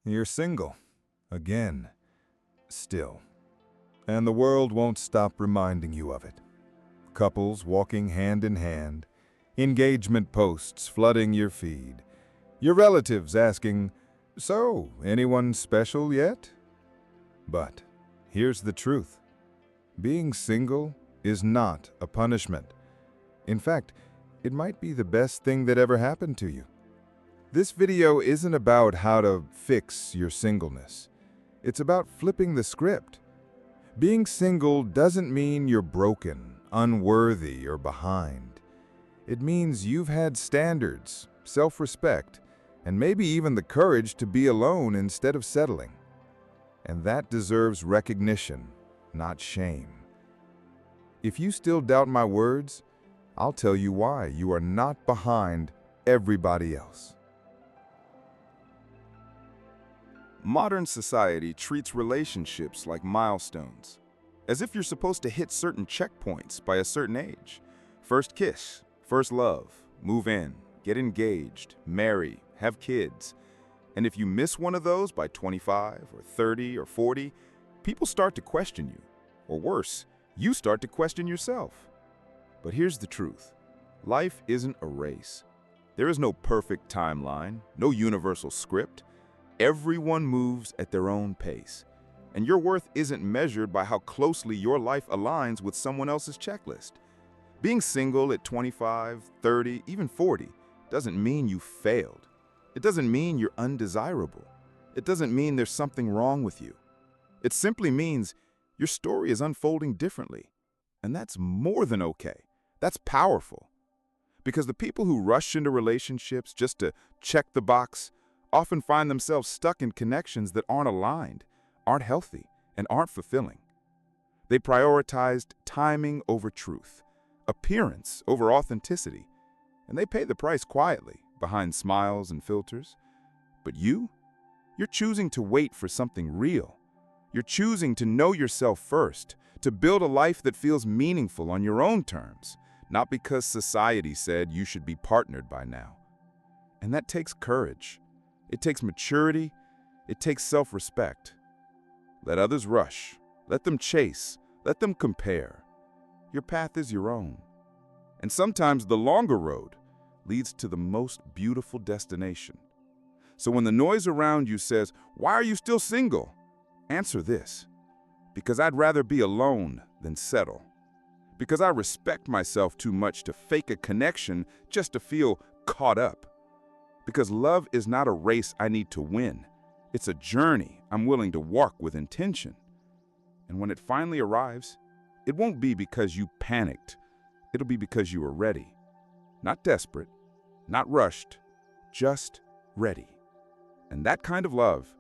You're single. Again. Still. And the world won't stop reminding you of it. Couples walking hand in hand, engagement posts flooding your feed, your relatives asking, "So, anyone special yet?" But here's the truth. Being single is not a punishment. In fact, it might be the best thing that ever happened to you. This video isn't about how to fix your singleness. It's about flipping the script. Being single doesn't mean you're broken, unworthy, or behind. It means you've had standards, self-respect, and maybe even the courage to be alone instead of settling. And that deserves recognition, not shame. If you still doubt my words, I'll tell you why you are not behind everybody else. Modern society treats relationships like milestones, as if you're supposed to hit certain checkpoints by a certain age. First kiss, first love, move in, get engaged, marry, have kids. And if you miss one of those by 25 or 30 or 40, people start to question you. Or worse, you start to question yourself. But here's the truth. Life isn't a race. There is no perfect timeline, no universal script. Everyone moves at their own pace, and your worth isn't measured by how closely your life aligns with someone else's checklist. Being single at 25, 30, even 40 doesn't mean you failed. It doesn't mean you're undesirable. It doesn't mean there's something wrong with you. It simply means your story is unfolding differently, and that's more than okay. That's powerful. Because the people who rush into relationships just to check the box often find themselves stuck in connections that aren't aligned, aren't healthy, and aren't fulfilling. They prioritized timing over truth, appearance over authenticity, and they pay the price quietly, behind smiles and filters. But you're choosing to wait for something real. You're choosing to know yourself first, to build a life that feels meaningful on your own terms, not because society said you should be partnered by now. And that takes courage. It takes maturity. It takes self-respect. Let others rush. Let them chase. Let them compare. Your path is your own. And sometimes the longer road leads to the most beautiful destination. So when the noise around you says, "Why are you still single?" answer this: because I'd rather be alone than settle. Because I respect myself too much to fake a connection just to feel caught up. Because love is not a race I need to win. It's a journey I'm willing to walk with intention. And when it finally arrives, it won't be because you panicked. It'll be because you were ready. Not desperate, not rushed, just ready. And that kind of love,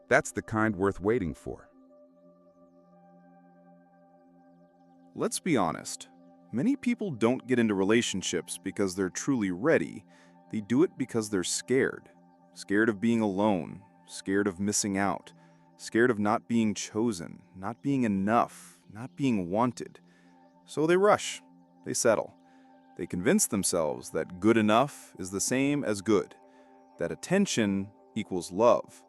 that's the kind worth waiting for. Let's be honest. Many people don't get into relationships because they're truly ready. They do it because they're scared. Scared of being alone, scared of missing out, scared of not being chosen, not being enough, not being wanted. So they rush, they settle. They convince themselves that good enough is the same as good, that attention equals love,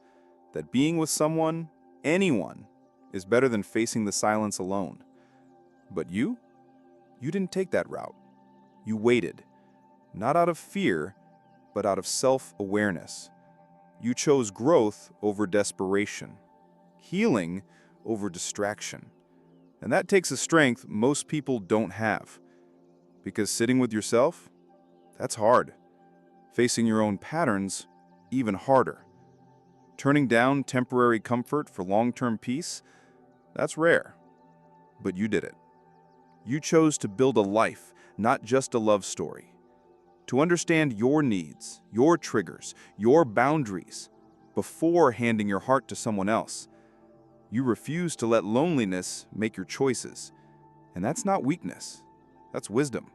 that being with someone, anyone, is better than facing the silence alone. But you didn't take that route. You waited, not out of fear, but out of self-awareness. You chose growth over desperation, healing over distraction. And that takes a strength most people don't have. Because sitting with yourself, that's hard. Facing your own patterns, even harder. Turning down temporary comfort for long-term peace, that's rare. But you did it. You chose to build a life, not just a love story. To understand your needs, your triggers, your boundaries, before handing your heart to someone else. You refuse to let loneliness make your choices. And that's not weakness, that's wisdom.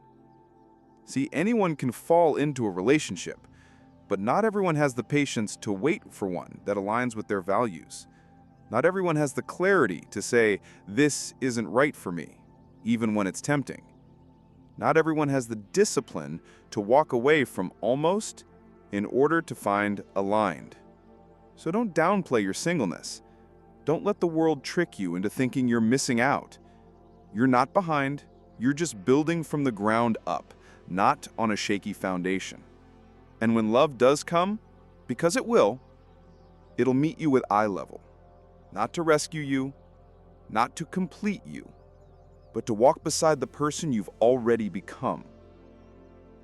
See, anyone can fall into a relationship, but not everyone has the patience to wait for one that aligns with their values. Not everyone has the clarity to say, "This isn't right for me," even when it's tempting. Not everyone has the discipline to walk away from almost in order to find aligned. So don't downplay your singleness. Don't let the world trick you into thinking you're missing out. You're not behind, you're just building from the ground up, not on a shaky foundation. And when love does come, because it will, it'll meet you with eye level. Not to rescue you, not to complete you, but to walk beside the person you've already become.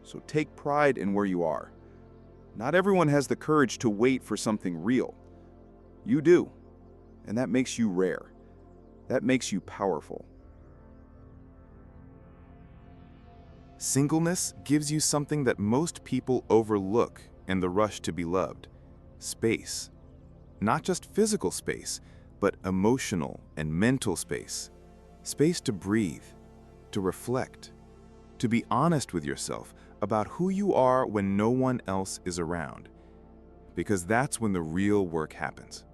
So take pride in where you are. Not everyone has the courage to wait for something real. You do, and that makes you rare. That makes you powerful. Singleness gives you something that most people overlook in the rush to be loved: space. Not just physical space, but emotional and mental space. Space to breathe, to reflect, to be honest with yourself about who you are when no one else is around. Because that's when the real work happens.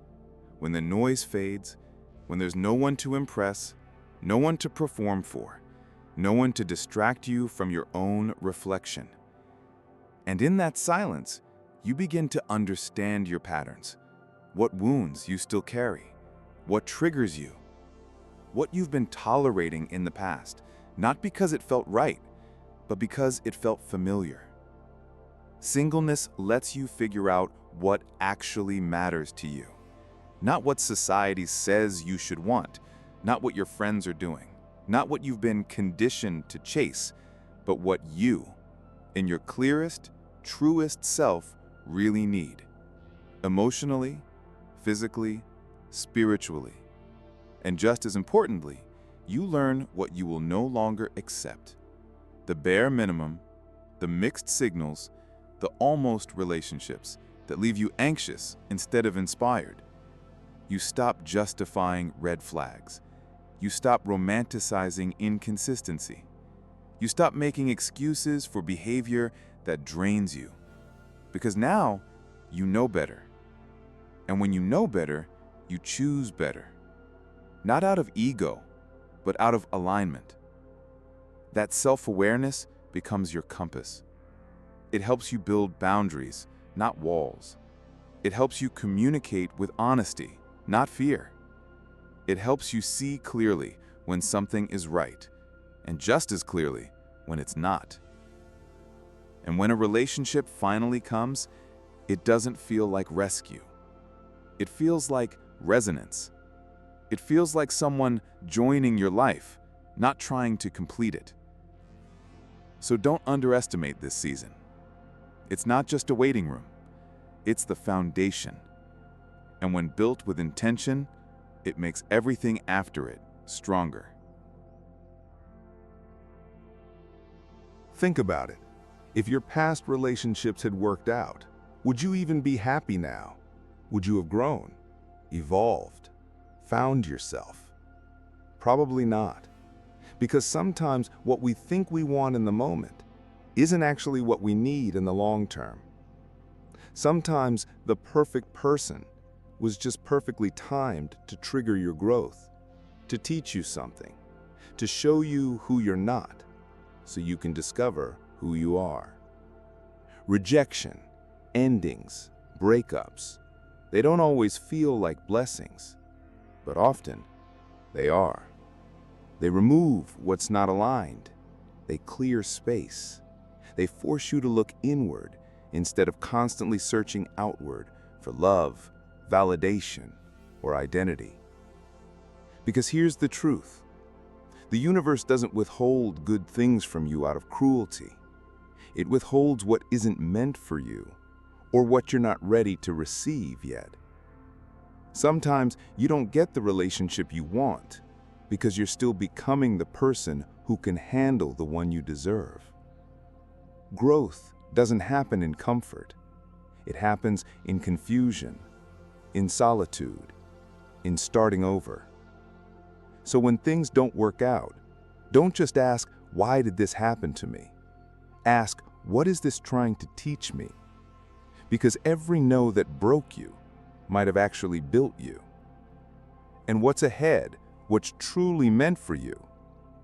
When the noise fades, when there's no one to impress, no one to perform for, no one to distract you from your own reflection. And in that silence, you begin to understand your patterns, what wounds you still carry, what triggers you, what you've been tolerating in the past, not because it felt right, but because it felt familiar. Singleness lets you figure out what actually matters to you, not what society says you should want, not what your friends are doing, not what you've been conditioned to chase, but what you, in your clearest, truest self, really need. Emotionally, physically, spiritually. And just as importantly, you learn what you will no longer accept. The bare minimum, the mixed signals, the almost relationships that leave you anxious instead of inspired. You stop justifying red flags. You stop romanticizing inconsistency. You stop making excuses for behavior that drains you. Because now, you know better. And when you know better, you choose better. Not out of ego, but out of alignment. That self-awareness becomes your compass. It helps you build boundaries, not walls. It helps you communicate with honesty, not fear. It helps you see clearly when something is right, and just as clearly when it's not. And when a relationship finally comes, it doesn't feel like rescue. It feels like resonance. It feels like someone joining your life, not trying to complete it. So don't underestimate this season. It's not just a waiting room. It's the foundation. And when built with intention, it makes everything after it stronger. Think about it. If your past relationships had worked out, would you even be happy now? Would you have grown, evolved, found yourself? Probably not. Because sometimes what we think we want in the moment isn't actually what we need in the long term. Sometimes the perfect person was just perfectly timed to trigger your growth, to teach you something, to show you who you're not, so you can discover who you are. Rejection, endings, breakups, they don't always feel like blessings, but often they are. They remove what's not aligned. They clear space. They force you to look inward instead of constantly searching outward for love, validation, or identity. Because here's the truth. The universe doesn't withhold good things from you out of cruelty. It withholds what isn't meant for you, or what you're not ready to receive yet. Sometimes you don't get the relationship you want because you're still becoming the person who can handle the one you deserve. Growth doesn't happen in comfort. It happens in confusion, in solitude, in starting over. So when things don't work out, don't just ask, why did this happen to me? Ask, what is this trying to teach me? Because every no that broke you might have actually built you. And what's ahead, what's truly meant for you,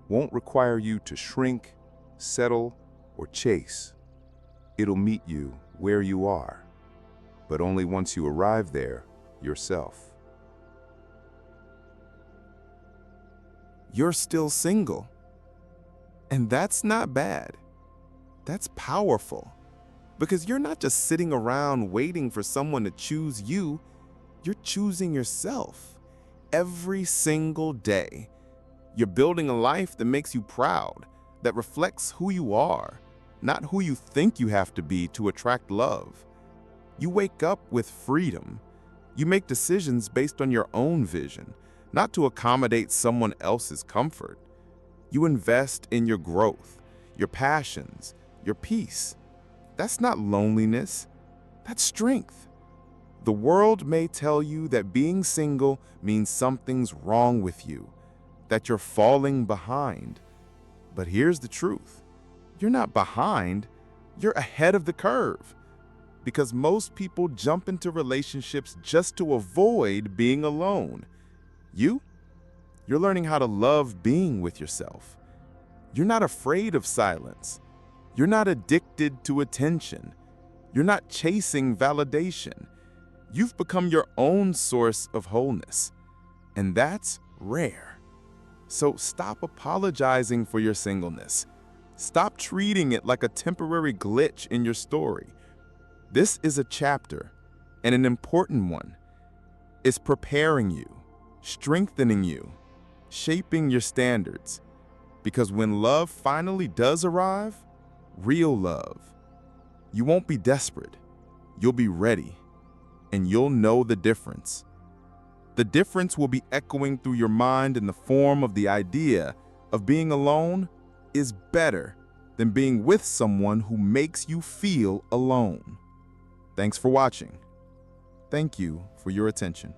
won't require you to shrink, settle, or chase. It'll meet you where you are. but only once you arrive there yourself. You're still single. And that's not bad. That's powerful. Because you're not just sitting around waiting for someone to choose you, you're choosing yourself. Every single day, you're building a life that makes you proud, that reflects who you are, not who you think you have to be to attract love. You wake up with freedom. You make decisions based on your own vision, not to accommodate someone else's comfort. You invest in your growth, your passions, your peace. That's not loneliness, that's strength. The world may tell you that being single means something's wrong with you, that you're falling behind. But here's the truth. You're not behind, you're ahead of the curve. Because most people jump into relationships just to avoid being alone. You're learning how to love being with yourself. You're not afraid of silence. You're not addicted to attention. You're not chasing validation. You've become your own source of wholeness. And that's rare. So stop apologizing for your singleness. Stop treating it like a temporary glitch in your story. This is a chapter, and an important one. It's preparing you, strengthening you, shaping your standards. Because when love finally does arrive, real love, you won't be desperate. You'll be ready, and you'll know the difference. The difference will be echoing through your mind in the form of the idea of being alone is better than being with someone who makes you feel alone. Thanks for watching. Thank you for your attention.